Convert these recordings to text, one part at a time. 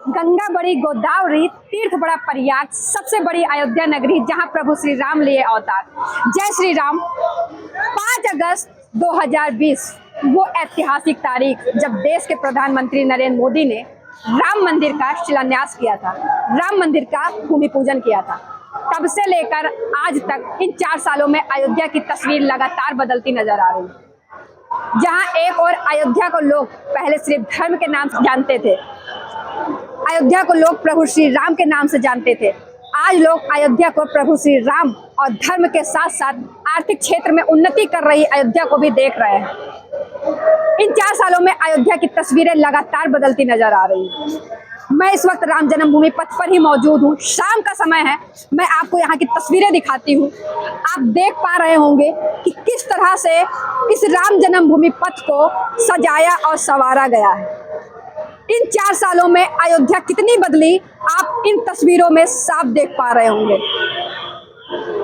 गंगा बड़ी गोदावरी, तीर्थ बड़ा प्रयाग, सबसे बड़ी अयोध्या नगरी जहां प्रभु श्री राम लिए अवतार। जय श्री राम। 5 अगस्त 2020 वो ऐतिहासिक तारीख जब देश के प्रधानमंत्री नरेंद्र मोदी ने राम मंदिर का शिलान्यास किया था, राम मंदिर का भूमि पूजन किया था। तब से लेकर आज तक इन 4 सालों में अयोध्या की तस्वीर लगातार बदलती नजर आ रही है। जहां एक और अयोध्या को लोग पहले सिर्फ धर्म के नाम से जानते थे, अयोध्या को लोग प्रभु श्री राम के नाम से जानते थे। आज लोग अयोध्या को प्रभु श्री राम और धर्म के साथ साथ आर्थिक क्षेत्र में उन्नति कर रही अयोध्या को भी देख रहे हैं। इन 4 सालों में अयोध्या की तस्वीरें लगातार बदलती नजर आ रही हैं। मैं इस वक्त राम जन्मभूमि पथ पर ही मौजूद हूँ। शाम का समय है, मैं आपको यहाँ की तस्वीरें दिखाती हूँ। आप देख पा रहे होंगे कि किस तरह से इस राम जन्मभूमि पथ को सजाया और संवारा गया है। इन 4 सालों में अयोध्या कितनी बदली, आप इन तस्वीरों में साफ देख पा रहे होंगे।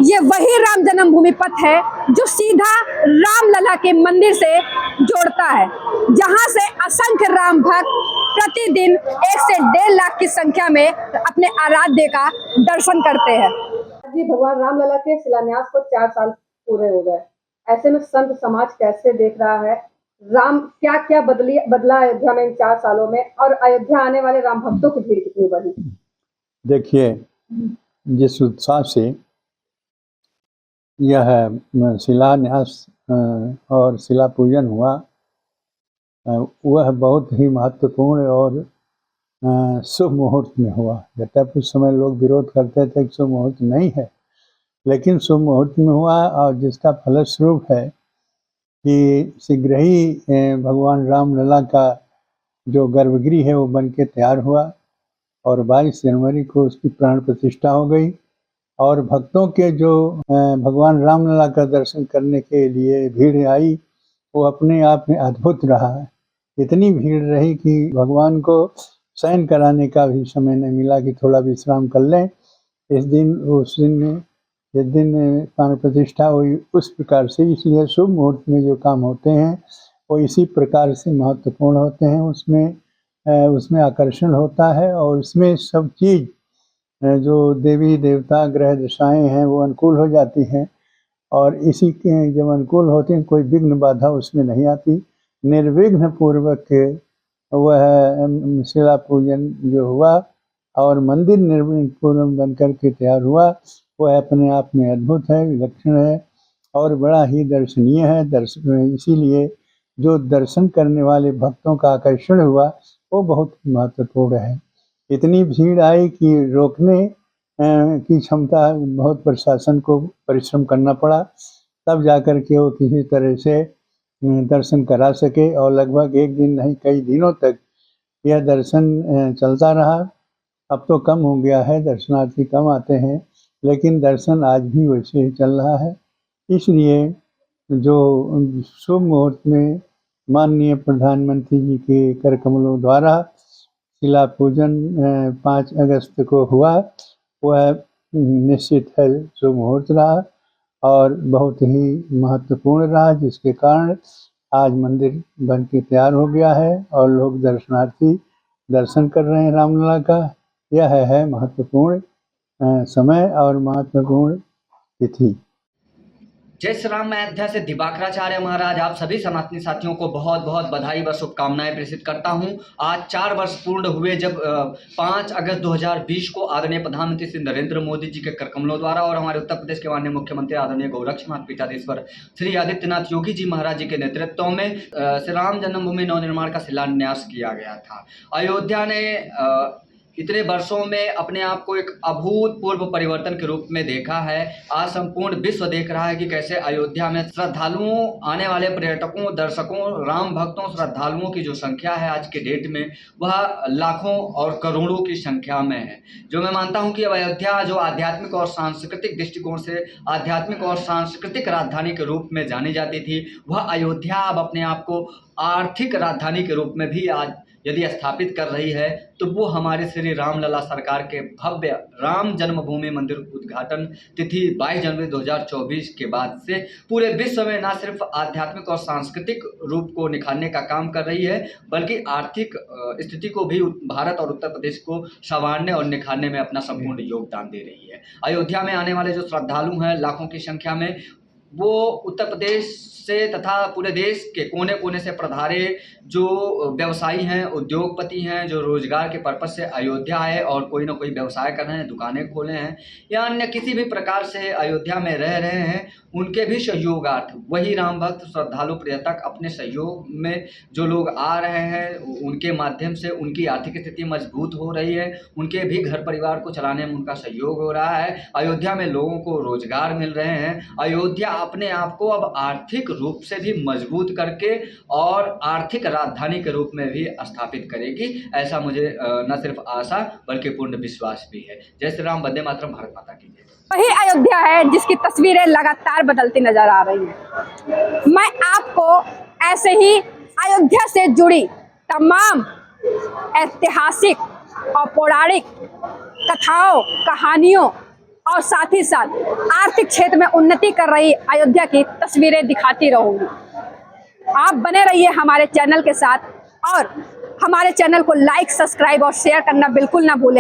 ये वही राम जन्मभूमि पथ है जो सीधा रामलला के मंदिर से जोड़ता है, जहां से असंख्य राम भक्त प्रतिदिन 1 से 1.5 लाख की संख्या में अपने आराध्य का दर्शन करते हैं। जी, भगवान रामलला के शिलान्यास को 4 साल पूरे हो गए। ऐसे में संत समाज कैसे देख रहा है राम, क्या क्या बदला अयोध्या में इन 4 सालों में, और अयोध्या आने वाले राम भक्तों की भीड़ कितनी बढ़ी? देखिए, जिस उत्साह से यह शिलान्यास और शिला पूजन हुआ, वह बहुत ही महत्वपूर्ण और शुभ मुहूर्त में हुआ। जब उस समय लोग विरोध करते थे कि शुभ मुहूर्त नहीं है, लेकिन शुभ मुहूर्त में हुआ, और जिसका फलस्वरूप है कि शीघ्र ही भगवान रामलला का जो गर्भगृह है वो बन के तैयार हुआ, और 22 जनवरी को उसकी प्राण प्रतिष्ठा हो गई। और भक्तों के जो भगवान रामलला का दर्शन करने के लिए भीड़ आई, वो अपने आप में अद्भुत रहा है। इतनी भीड़ रही कि भगवान को शयन कराने का भी समय नहीं मिला कि थोड़ा विश्राम कर लें। जिस दिन प्राण प्रतिष्ठा हुई, उस प्रकार से, इसलिए शुभ मुहूर्त में जो काम होते हैं वो इसी प्रकार से महत्वपूर्ण होते हैं। उसमें आकर्षण होता है, और उसमें सब चीज़ जो देवी देवता ग्रह दशाएं हैं वो अनुकूल हो जाती हैं, और इसी के जब अनुकूल होती हैं कोई विघ्न बाधा उसमें नहीं आती। निर्विघ्न पूर्वक वह शिला पूजन जो हुआ और मंदिर निर्विघ्न पूर्वक बनकर के तैयार हुआ, वह अपने आप में अद्भुत है, विलक्षण है और बड़ा ही दर्शनीय है। इसीलिए जो दर्शन करने वाले भक्तों का आकर्षण हुआ वो बहुत महत्वपूर्ण है। इतनी भीड़ आई कि रोकने की क्षमता, बहुत प्रशासन को परिश्रम करना पड़ा, तब जाकर के वो किसी तरह से दर्शन करा सके। और लगभग 1 दिन नहीं, कई दिनों तक यह दर्शन चलता रहा। अब तो कम हो गया है, दर्शनार्थी कम आते हैं, लेकिन दर्शन आज भी वैसे ही चल रहा है। इसलिए जो शुभ मुहूर्त में माननीय प्रधानमंत्री जी के कर कमलों द्वारा शिला पूजन 5 अगस्त को हुआ, वह निश्चित है शुभ मुहूर्त रहा और बहुत ही महत्वपूर्ण रहा, जिसके कारण आज मंदिर बन के तैयार हो गया है और लोग दर्शनार्थी दर्शन कर रहे हैं रामलला का। यह है महत्वपूर्ण समय और महत्वपूर्ण तिथि। जय श्री राम। मैं अयोध्या से दिवाकराचार्य महाराज आप सभी सनातनी साथियों को बहुत बहुत बधाई व शुभकामनाएं प्रेषित करता हूं। आज 4 वर्ष पूर्ण हुए जब 5 अगस्त 2020 को आदरणीय प्रधानमंत्री श्री नरेंद्र मोदी जी के करकमलों द्वारा और हमारे उत्तर प्रदेश के माननीय मुख्यमंत्री आदरणीय गोरक्षनाथ पीठाधीश्वर श्री आदित्यनाथ योगी जी महाराज जी के नेतृत्व में श्री राम जन्मभूमि नवनिर्माण का शिलान्यास किया गया था। अयोध्या ने इतने वर्षों में अपने आप को एक अभूतपूर्व परिवर्तन के रूप में देखा है। आज संपूर्ण विश्व देख रहा है कि कैसे अयोध्या में श्रद्धालुओं, आने वाले पर्यटकों, दर्शकों, राम भक्तों, श्रद्धालुओं की जो संख्या है आज के डेट में वह लाखों और करोड़ों की संख्या में है। जो मैं मानता हूं कि अब अयोध्या जो आध्यात्मिक और सांस्कृतिक दृष्टिकोण से आध्यात्मिक और सांस्कृतिक राजधानी के रूप में जानी जाती थी, वह अयोध्या अब अपने आप को आर्थिक राजधानी के रूप में भी आज यदि स्थापित कर रही है तो वो हमारे श्री रामलला सरकार के भव्य राम जन्मभूमि मंदिर उद्घाटन तिथि 22 जनवरी 2024 के बाद से पूरे विश्व में न सिर्फ आध्यात्मिक और सांस्कृतिक रूप को निखारने का काम कर रही है, बल्कि आर्थिक स्थिति को भी भारत और उत्तर प्रदेश को संवारने और निखारने में अपना संपूर्ण योगदान दे रही है। अयोध्या में आने वाले जो श्रद्धालु हैं लाखों की संख्या में, वो उत्तर प्रदेश से तथा पूरे देश के कोने कोने से पधारे जो व्यवसायी हैं, उद्योगपति हैं, जो रोजगार के पर्पज से अयोध्या आए और कोई ना कोई व्यवसाय कर रहे हैं, दुकानें खोले हैं या अन्य किसी भी प्रकार से अयोध्या में रह रहे हैं, उनके भी सहयोगार्थ वही राम भक्त श्रद्धालु पर्यटक अपने सहयोग में जो लोग आ रहे हैं, उनके माध्यम से उनकी आर्थिक स्थिति मजबूत हो रही है, उनके भी घर परिवार को चलाने में उनका सहयोग हो रहा है। अयोध्या में लोगों को रोजगार मिल रहे हैं। अयोध्या अपने आप को अब आर्थिक रूप से भी मजबूत करके और आर्थिक राजधानी के रूप में भी स्थापित करेगी, ऐसा मुझे न सिर्फ आशा बल्कि पूर्ण विश्वास भी है। जय श्री राम, वंदे मातरम, भारत माता की जय। वही अयोध्या है जिसकी तस्वीरें लगातार बदलती नजर आ रही हैं। मैं आपको ऐसे ही अयोध्या से जुड़ी तमाम ऐतिहासिक और पौराणिक कथाओं, कहानियों और साथ ही साथ आर्थिक क्षेत्र में उन्नति कर रही अयोध्या की तस्वीरें दिखाती रहूंगी। आप बने रहिए हमारे चैनल के साथ और हमारे चैनल को लाइक, सब्सक्राइब और शेयर करना बिल्कुल ना भूलें।